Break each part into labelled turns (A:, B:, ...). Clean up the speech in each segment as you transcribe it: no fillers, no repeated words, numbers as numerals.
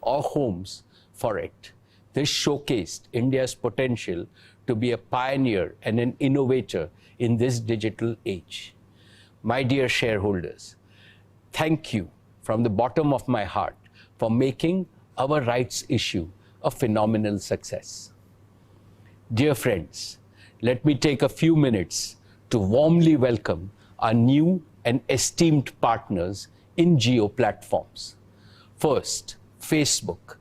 A: or homes for it. This showcased India's potential to be a pioneer and an innovator in this digital age. My dear shareholders, thank you from the bottom of my heart for making our rights issue a phenomenal success. Dear friends, let me take a few minutes to warmly welcome our new and esteemed partners in Jio platforms. First, Facebook,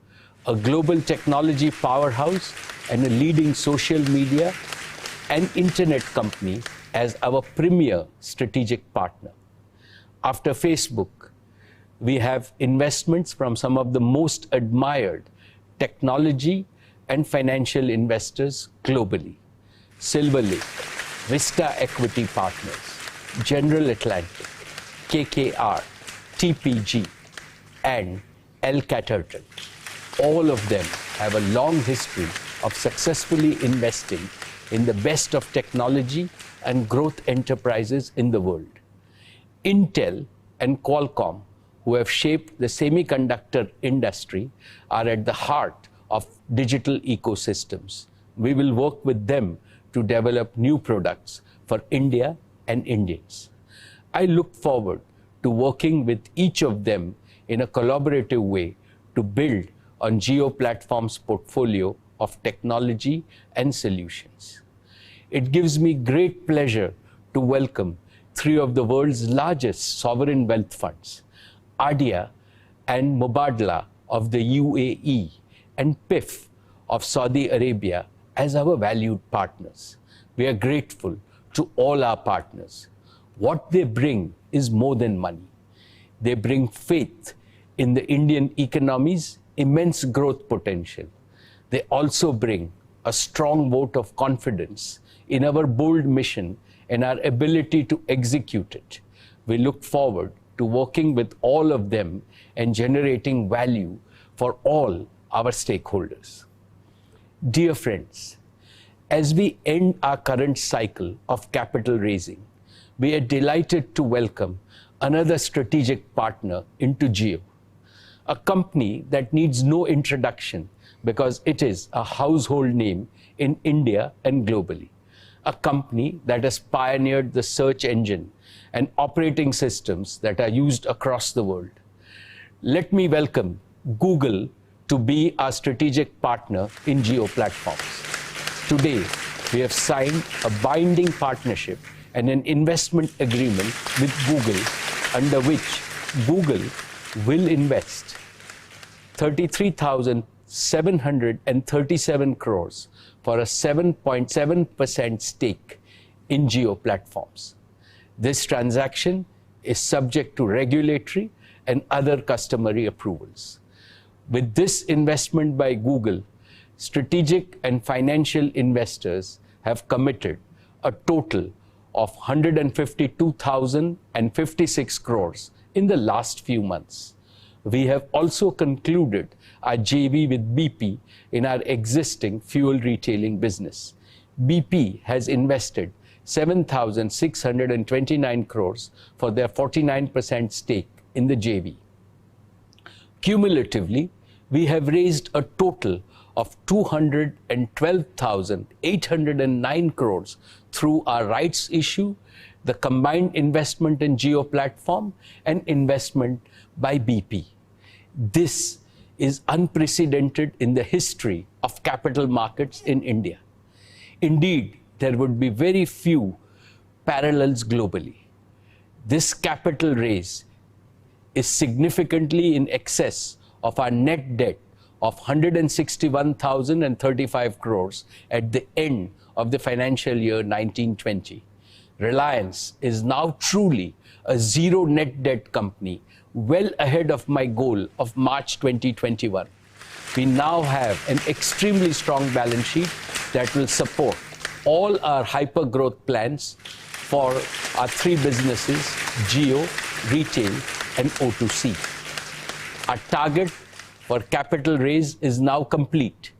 A: a global technology powerhouse and a leading social media and internet company as our premier strategic partner. After Facebook, we have investments from some of the most admired technology and financial investors globally: Silver Lake, Vista Equity Partners, General Atlantic, KKR, TPG, and El Caterton. All of them have a long history of successfully investing in the best of technology and growth enterprises in the world. Intel and Qualcomm, who have shaped the semiconductor industry, are at the heart of digital ecosystems. We will work with them to develop new products for India and Indians. I look forward to working with each of them in a collaborative way to build on Jio Platforms' portfolio of technology and solutions. It gives me great pleasure to welcome three of the world's largest sovereign wealth funds, ADIA and Mubadala of the UAE and PIF of Saudi Arabia, as our valued partners. We are grateful to all our partners. What they bring is more than money. They bring faith in the Indian economy's immense growth potential. They also bring a strong vote of confidence in our bold mission and our ability to execute it. We look forward to working with all of them and generating value for all our stakeholders. Dear friends, as we end our current cycle of capital raising, we are delighted to welcome another strategic partner into Jio, a company that needs no introduction because it is a household name in India and globally, a company that has pioneered the search engine and operating systems that are used across the world. Let me welcome Google to be our strategic partner in Jio Platforms. Today, we have signed a binding partnership and an investment agreement with Google, under which Google will invest 33,737 crores for a 7.7% stake in Jio Platforms. This transaction is subject to regulatory and other customary approvals. With this investment by Google, strategic and financial investors have committed a total of 152,056 crores in the last few months. We have also concluded our JV with BP in our existing fuel retailing business. BP has invested 7,629 crores for their 49% stake in the JV. Cumulatively, we have raised a total of 212,809 crores through our rights issue, the combined investment in Jio Platform, and investment by BP. This is unprecedented in the history of capital markets in India. Indeed, there would be very few parallels globally. This capital raise is significantly in excess of our net debt of 161,035 crores at the end of the financial year 1920. Reliance is now truly a zero net debt company, well ahead of my goal of March 2021. We now have an extremely strong balance sheet that will support all our hyper growth plans for our three businesses, Jio, Retail, and O2C. Our target for capital raise is now complete,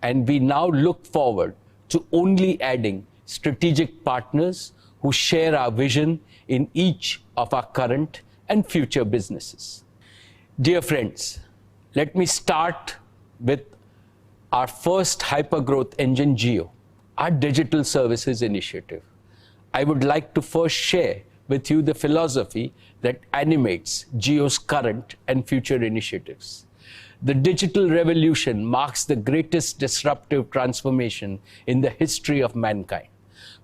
A: and we now look forward to only adding strategic partners who share our vision in each of our current and future businesses. Dear friends, Let me start with our first hypergrowth engine, Jio, our digital services initiative. I would like to first share with you the philosophy that animates Jio's current and future initiatives. The digital revolution marks the greatest disruptive transformation in the history of mankind,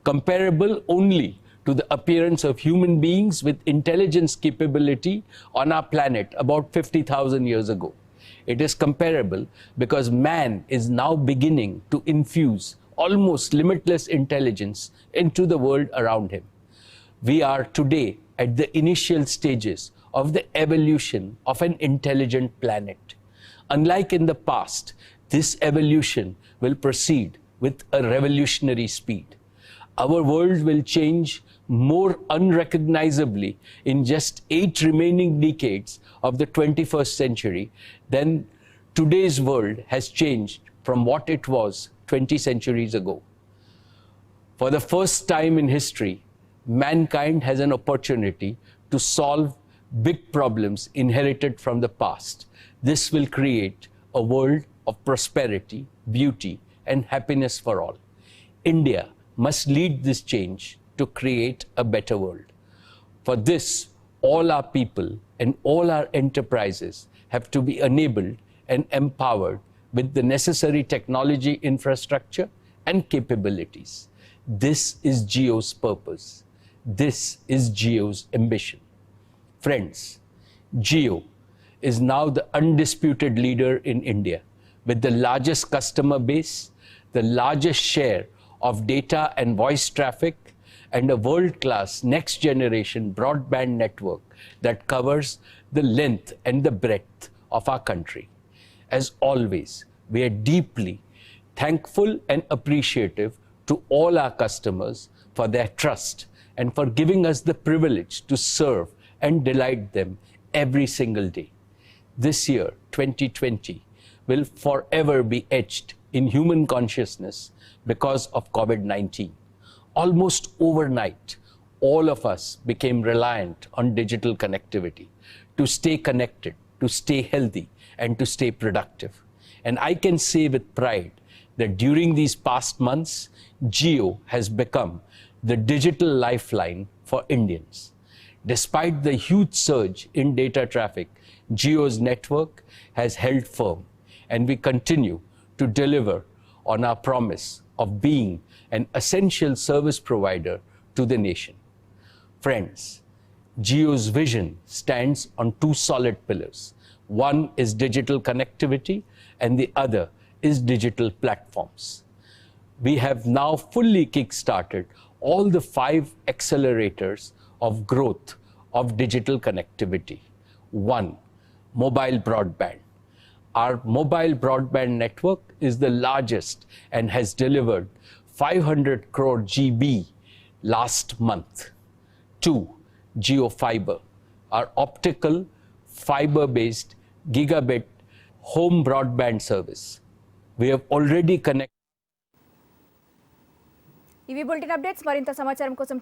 A: comparable only to the appearance of human beings with intelligence capability on our planet about 50,000 years ago. It is comparable because man is now beginning to infuse almost limitless intelligence into the world around him. We are today at the initial stages of the evolution of an intelligent planet. Unlike in the past, this evolution will proceed with a revolutionary speed. Our world will change more unrecognizably in just 8 remaining decades of the 21st century than today's world has changed from what it was 20 centuries ago. For the first time in history, mankind has an opportunity to solve big problems inherited from the past. This will create a world of prosperity, beauty, and happiness for all. India must lead this change to create a better world. For this, all our people and all our enterprises have to be enabled and empowered with the necessary technology infrastructure and capabilities. This is Jio's purpose. This is Jio's ambition. Friends, Jio is now the undisputed leader in India with the largest customer base, the largest share of data and voice traffic, and a world-class next-generation broadband network that covers the length and the breadth of our country. As always, we are deeply thankful and appreciative to all our customers for their trust and for giving us the privilege to serve and delight them every single day. This year, 2020, will forever be etched in human consciousness because of COVID-19. Almost overnight, all of us became reliant on digital connectivity to stay connected, to stay healthy, and to stay productive. And I can say with pride that during these past months, Jio has become the digital lifeline for Indians. Despite the huge surge in data traffic, Jio's network has held firm, and we continue to deliver on our promise of being an essential service provider to the nation. Friends, Jio's vision stands on 2 solid pillars. One is digital connectivity, and the other is digital platforms. We have now fully kick-started all the 5 accelerators of growth of digital connectivity. 1, mobile broadband. Our mobile broadband network is the largest and has delivered 500 crore GB last month. 2, Jio Fiber, our optical fiber-based gigabit home broadband service. We have already connected.
B: ఇవి bulletin updates. మరింత సమాచారం కోసం